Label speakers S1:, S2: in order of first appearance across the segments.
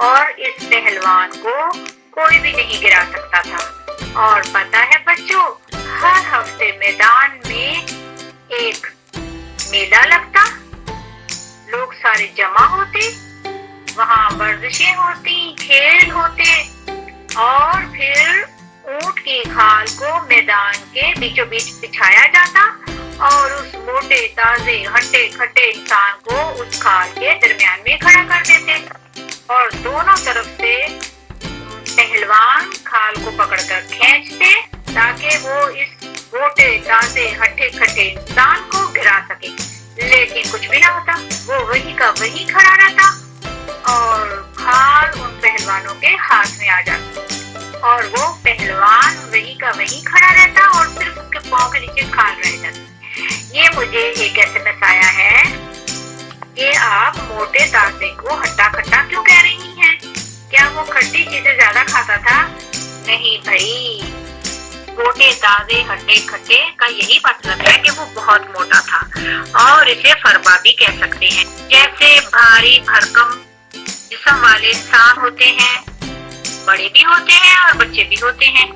S1: اور اس پہلوان کو کوئی بھی نہیں گرا سکتا تھا۔ اور پتہ ہے بچوں، ہر ہفتے میدان میں ایک میلہ لگتا، لوگ سارے جمع ہوتے، وہاں ورزشیں ہوتی، کھیل ہوتے، اور پھر اونٹ کی کھال کو میدان کے بیچوں بیچ بچھایا جاتا اور اس موٹے تازے ہٹے کھٹے انسان کو اس کھال کے درمیان میں کھڑا کر دیتے اور دونوں طرف سے پہلوان کھال کو پکڑ کر کھینچتے تاکہ وہ اس موٹے تازے ہٹے کھٹے انسان کو گرا سکے، لیکن کچھ بھی نہ ہوتا، وہ وہی کا وہی کھڑا رہتا اور کھال ان پہلوانوں کے ہاتھ میں آ جاتی اور وہ پہلوان وہی کا وہی کھڑا رہتا اور صرف اس کے پاؤں کے نیچے کھال رہ جاتی۔ یہ مجھے ایک SMS آیا ہے کہ آپ موٹے تازے کو ہٹا کھٹا کیوں کہہ رہی ہیں؟ کیا وہ کھٹی چیزیں زیادہ کھاتا تھا؟ نہیں بھائی، موٹے تازے ہٹے کھٹے کا یہی مطلب ہے کہ وہ بہت موٹا تھا اور اسے فربا بھی کہہ سکتے ہیں۔ جیسے بھاری بھرکم جسم والے انسان ہوتے ہیں، بڑے بھی ہوتے ہیں اور بچے بھی ہوتے ہیں،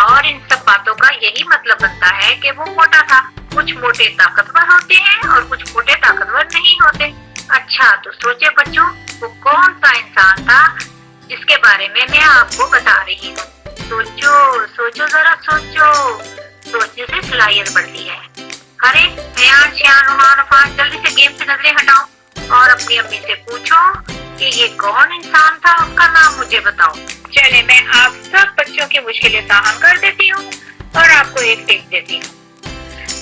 S1: اور ان سب باتوں کا یہی مطلب بنتا ہے کہ وہ موٹا تھا۔ کچھ موٹے طاقتور ہوتے ہیں اور کچھ موٹے طاقتور نہیں ہوتے۔ اچھا تو سوچے بچوں، وہ کون سا انسان تھا جس کے بارے میں آپ کو بتا رہی ہوں؟ سوچو ذرا سوچو، سوچنے سے صلاحیت بڑھتی ہے۔ ارے ایان شیان روحان افان، جلدی سے گیم سے نظریں ہٹاؤ اور اپنی امی سے پوچھو کہ یہ کون انسان تھا، اس کا نام مجھے بتاؤ۔ چلے میں آپ سب بچوں کی مشکلیں فراہم کر دیتی ہوں اور آپ کو ایک ٹپ دیتی ہوں۔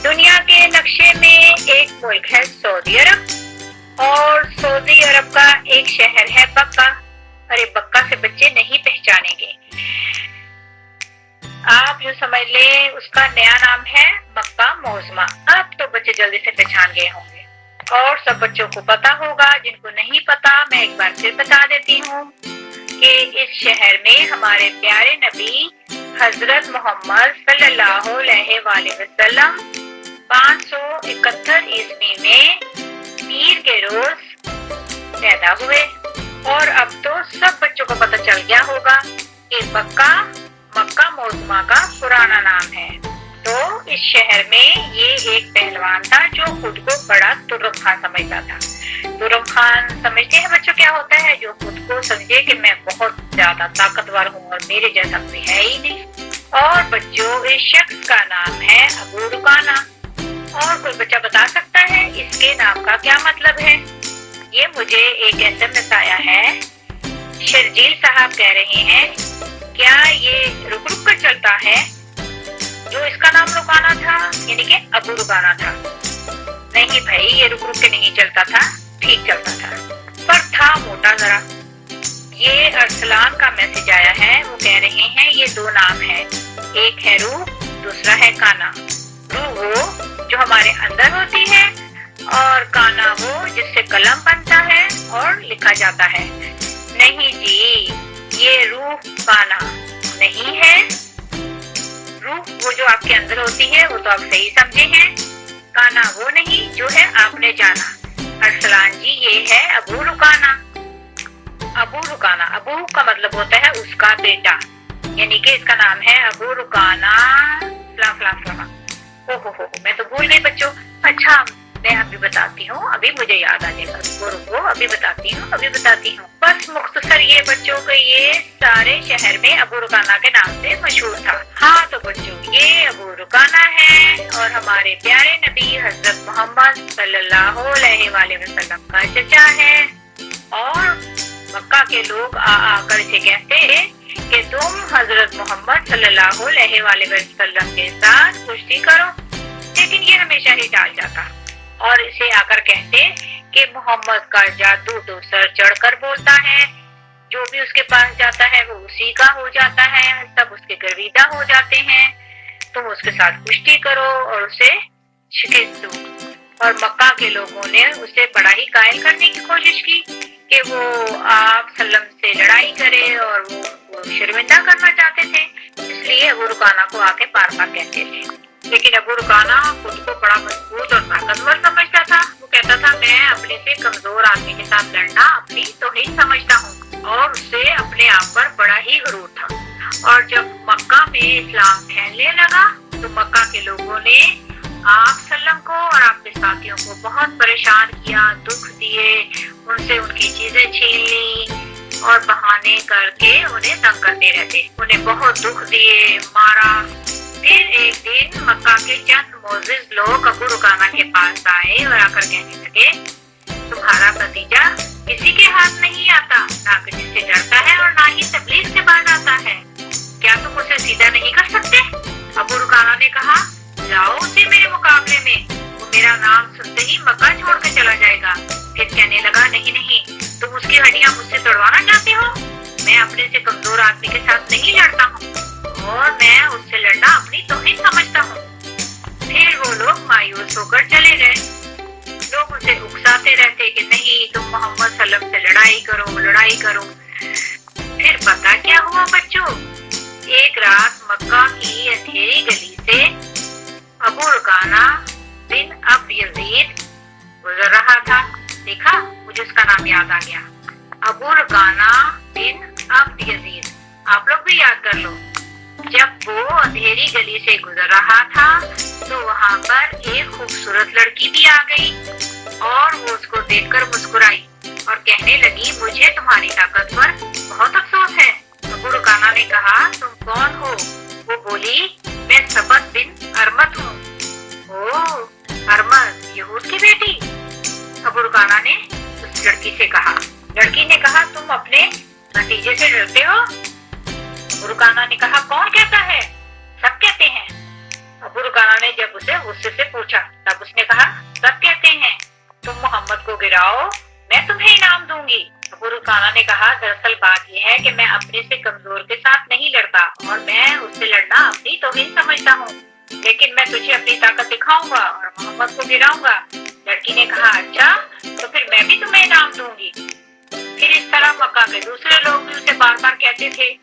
S1: دنیا کے نقشے میں ایک ملک ہے سعودی عرب، اور سعودی عرب کا ایک شہر ہے بکہ۔ ارے بکہ سے بچے نہیں پہچانیں گے، آپ یوں سمجھ لیں اس کا نیا نام ہے مکہ معظمہ۔ اب تو بچے جلدی سے پہچان گئے ہوں گے اور سب بچوں کو پتا ہوگا، جن کو نہیں پتا میں ایک بار پھر بتا دیتی ہوں کہ اس شہر میں ہمارے پیارے نبی حضرت محمد صلی اللہ علیہ وآلہ وسلم 571 عیسوی میں پیر کے روز پیدا ہوئے، اور اب تو سب بچوں کو پتہ چل گیا ہوگا کہ مکہ معظمہ کا پرانا نام ہے۔ تو اس شہر میں یہ ایک پہلوان تھا جو خود کو بڑا ترم خان سمجھتا تھا۔ ترم خان سمجھتے ہیں بچوں کیا ہوتا ہے؟ جو خود کو سمجھے کہ میں بہت زیادہ طاقتور ہوں اور میرے جیسا کوئی ہے ہی نہیں۔ اور بچوں اس شخص کا نام ہے ابو رکانہ۔ اور کوئی بچہ بتا سکتا ہے اس کے نام کا کیا مطلب ہے؟ یہ مجھے ایک SMS آیا ہے، شرجیل صاحب کہہ رہے ہیں کیا یہ رک رک کر چلتا ہے؟ جو اس کا نام رکانہ تھا یعنی کہ ابو رکانہ تھا؟ نہیں بھائی، یہ رک رک کے نہیں چلتا تھا، ٹھیک چلتا تھا پر تھا موٹا ذرا۔ یہ ارسلان کا میسج آیا ہے، وہ کہہ رہے ہیں یہ دو نام ہیں، ایک ہے روح، دوسرا ہے کانا۔ روح وہ جو ہمارے اندر ہوتی ہے اور کانا وہ جس سے قلم بنتا ہے اور لکھا جاتا ہے۔ نہیں جی، یہ روح کانا نہیں ہے۔ روح وہ جو آپ کے اندر ہوتی ہے وہ تو آپ صحیح سمجھے ہیں، کانا وہ نہیں جو ہے آپ نے جانا۔ ارسلان جی یہ ہے ابو رکانہ۔ ابو رکانہ، ابو کا مطلب ہوتا ہے اس کا بیٹا، یعنی کہ اس کا نام ہے ابو رکانہ فلاں فلاں فلاں۔ ہو میں تو بھول گئی بچوں۔ اچھا میں ابھی بتاتی ہوں، ابھی مجھے یاد آنے گا، رکو ابھی بتاتی ہوں۔ بس مختصر یہ بچوں کو یہ سارے شہر میں ابو رکانہ کے نام سے مشہور تھا۔ ہاں تو بچوں یہ ابو رکانہ ہے اور ہمارے پیارے نبی حضرت محمد صلی اللہ علیہ وآلہ وسلم کا چچا ہے، اور مکہ کے لوگ آ کر اسے کہتے کہ تم حضرت محمد صلی اللہ علیہ وآلہ وسلم کے ساتھ کشتی کرو، لیکن یہ ہمیشہ ہی ٹال جاتا اور اسے آ کر کہتے کہ محمد کا جادو تو سر چڑھ کر بولتا ہے، جو بھی اس کے پاس جاتا ہے وہ اسی کا ہو جاتا ہے، سب اس کے گرویدہ ہو جاتے ہیں، تم اس کے ساتھ کشتی کرو اور اسے شکست دو۔ اور مکہ کے لوگوں نے اسے بڑا ہی قائل کرنے کی کوشش کی کہ وہ آپ سلم سے لڑائی کرے، اور وہ شرمندہ کرنا چاہتے تھے، اس لیے ابو رکانہ کو آ کے بار بار کہتے تھے۔ لیکن ابو رکانہ خود کو بڑا مضبوط اور طاقتور سمجھتا تھا، وہ کہتا تھا میں اپنے سے کمزور آدمی کے ساتھ لڑنا اپنی توہین سمجھتا ہوں۔ اور اسے اپنے آپ پر بڑا ہی غرور تھا۔ اور جب مکہ میں اسلام پھیلنے لگا تو مکہ کے لوگوں نے آپ سلم کو اور آپ کے ساتھیوں کو بہت پریشان کیا، دکھ دیے، ان سے ان کی چیزیں چھین لی اور بہانے کر کے انہیں تنگ کرتے رہتے، انہیں بہت دکھ دیے، مارا۔ پھر ایک دن مکہ کے چند معزز لوگ ابو رکانہ کے پاس آئے اور آ کر کہنے لگے، تمہارا بھتیجا کسی کے ہاتھ نہیں آتا، نہ کسی سے ڈرتا ہے اور نہ ہی تبلیغ سے باز آتا ہے، کیا تم اسے سیدھا نہیں کر سکتے؟ ابو رکانہ نے کہا، لاؤ اسے میرے مقابلے میں، وہ میرا نام سنتے ہی مکہ چھوڑ کے چلا جائے گا۔ پھر کہنے لگا، نہیں نہیں، تم اس کی ہڈیاں مجھ سے توڑوانا چاہتے ہو؟ میں اپنے سے کمزور آدمی کے ساتھ نہیں لڑتا ہوں اور میں اس سے لڑنا اپنی توہین سمجھتا ہوں۔ پھر وہ لوگ مایوس ہو کر چلے گئے۔ لوگ اسے اکساتے رہتے کہ نہیں، تم محمد صلی اللہ علیہ وسلم سے لڑائی کرو، لڑائی کرو۔ پھر پتہ کیا ہوا بچوں؟ ایک رات مکہ کی اندھیری گلی سے ابو رکانہ بن اب یزید گزر رہا تھا۔ دیکھا، مجھے اس کا نام یاد آ گیا، ابو رکانہ بن اب یزید۔ آپ لوگ بھی یاد کر لو۔ جب وہ اندھیری گلی سے گزر رہا تھا تو وہاں پر ایک خوبصورت لڑکی بھی آ گئی اور وہ اس کو دیکھ کر مسکرائی اور کہنے لگی، مجھے تمہاری طاقت پر بہت افسوس ہے۔ ابو رکانہ نے کہا، تم کون ہو؟ وہ بولی، میں سبت بن ارمت ہوں۔ اوہ، ارمت، یہود کی بیٹی؟ ابو رکانہ نے اس لڑکی سے کہا۔ لڑکی نے کہا، تم اپنے نتیجے سے ڈرتے ہو؟ ابو رکانہ نے کہا، کون کہتا ہے؟ سب کہتے ہیں۔ ابو رکانہ نے جب اسے غصے سے پوچھا تب اس نے کہا، سب کہتے ہیں، تم محمد کو گراؤ، میں تمہیں انعام دوں گی۔ ابو رکانہ نے کہا، دراصل بات یہ ہے کہ میں اپنے سے کمزور کے ساتھ نہیں لڑتا اور میں اس سے لڑنا اپنی توہین سمجھتا ہوں، لیکن میں تجھے اپنی طاقت دکھاؤں گا اور محمد کو گراؤں گا۔ لڑکی نے کہا، اچھا، تو پھر میں بھی تمہیں انعام دوں گی۔ پھر اس طرح مکہ کے دوسرے لوگ بھی اسے بار بار کہتے تھے۔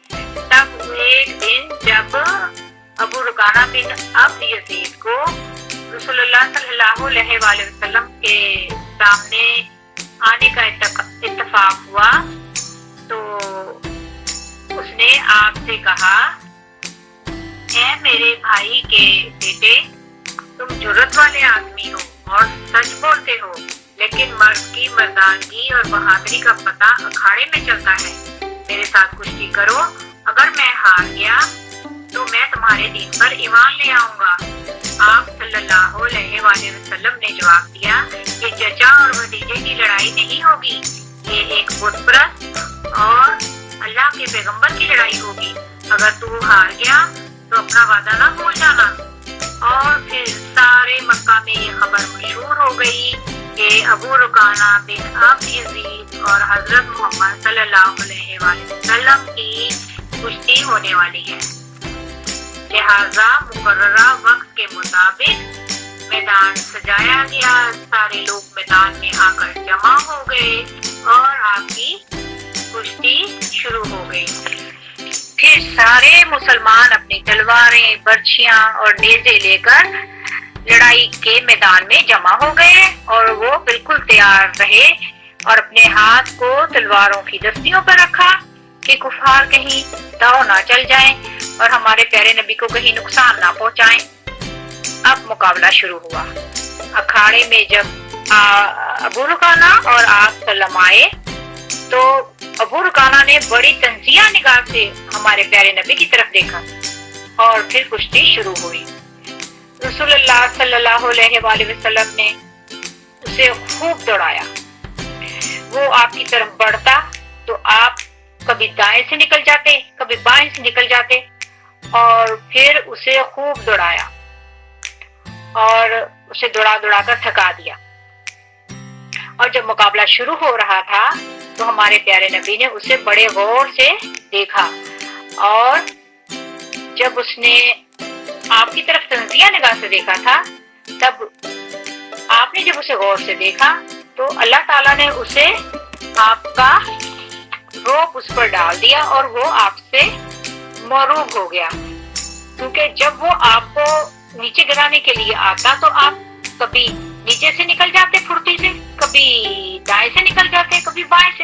S1: تب ایک دن جب ابو رکانہ بن اب یزید کو رسول اللہ صلی اللہ علیہ وآلہ وسلم کے سامنے آنے کا اتفاق ہوا تو اس نے آپ سے کہا، اے میرے بھائی کے بیٹے، تم جرأت والے آدمی ہو اور سچ بولتے ہو، لیکن مرد کی مردانگی اور بہادری کا پتہ اکھاڑے میں چلتا ہے۔ میرے ساتھ کشتی کرو، اگر میں ہار گیا تو میں تمہارے دین پر ایمان لے آؤں گا۔ آپ صلی اللہ علیہ وآلہ وسلم نے جواب دیا کہ چچا اور بھتیجے کی لڑائی نہیں ہوگی، یہ ایک بت پرست اور اللہ کے پیغمبر کی لڑائی ہوگی۔ اگر تو ہار گیا تو اپنا وعدہ نہ بھول جانا۔ اور پھر سارے مکہ میں یہ خبر مشہور ہو گئی کہ ابو رکانہ بن اب یزید اور حضرت محمد صلی اللہ علیہ وآلہ وسلم کی کشتی ہونے والی ہے۔ لہذا مقررہ وقت کے مطابق میدان سجایا گیا، سارے لوگ میدان میں آ کر جمع ہو گئے اور آپ کی کشتی شروع ہو گئی۔ پھر سارے مسلمان اپنی تلواریں، برچھیاں اور نیزے لے کر لڑائی کے میدان میں جمع ہو گئے اور وہ بالکل تیار رہے اور اپنے ہاتھ کو تلواروں کی دستیوں پر رکھا کہ کفار کہیں داؤ نہ چل جائیں اور ہمارے پیارے نبی کو کہیں نقصان نہ پہنچائیں۔ اب مقابلہ شروع ہوا۔ اکھاڑے میں جب ابو رکانہ اور آپ سلم آئے تو ابو رکانہ نے بڑی تنزیہ نگاہ سے ہمارے پیارے نبی کی طرف دیکھا اور پھر کشتی شروع ہوئی۔ رسول اللہ صلی اللہ علیہ وآلہ وسلم نے اسے خوب دوڑایا۔ وہ آپ کی طرف بڑھتا تو آپ کبھی دائیں سے نکل جاتے، کبھی بائیں سے نکل جاتے اور پھر اسے خوب دوڑایا اور اسے دوڑا دوڑا کر تھکا دیا۔ اور جب مقابلہ شروع ہو رہا تھا تو ہمارے پیارے نبی نے اسے بڑے غور سے دیکھا اور جب اس نے آپ کی طرف تنزیہ نگاہ سے دیکھا تھا تب آپ نے جب اسے غور سے دیکھا تو اللہ تعالیٰ نے اسے آپ کا روپ اس پر ڈال دیا اور وہ آپ سے مروب ہو گیا، کیونکہ جب وہ آپ کو نیچے گرانے کے لیے آتا تو آپ کبھی نیچے سے نکل جاتے پھرتی سے، کبھی دائیں سے نکل جاتے، کبھی بائیں سے۔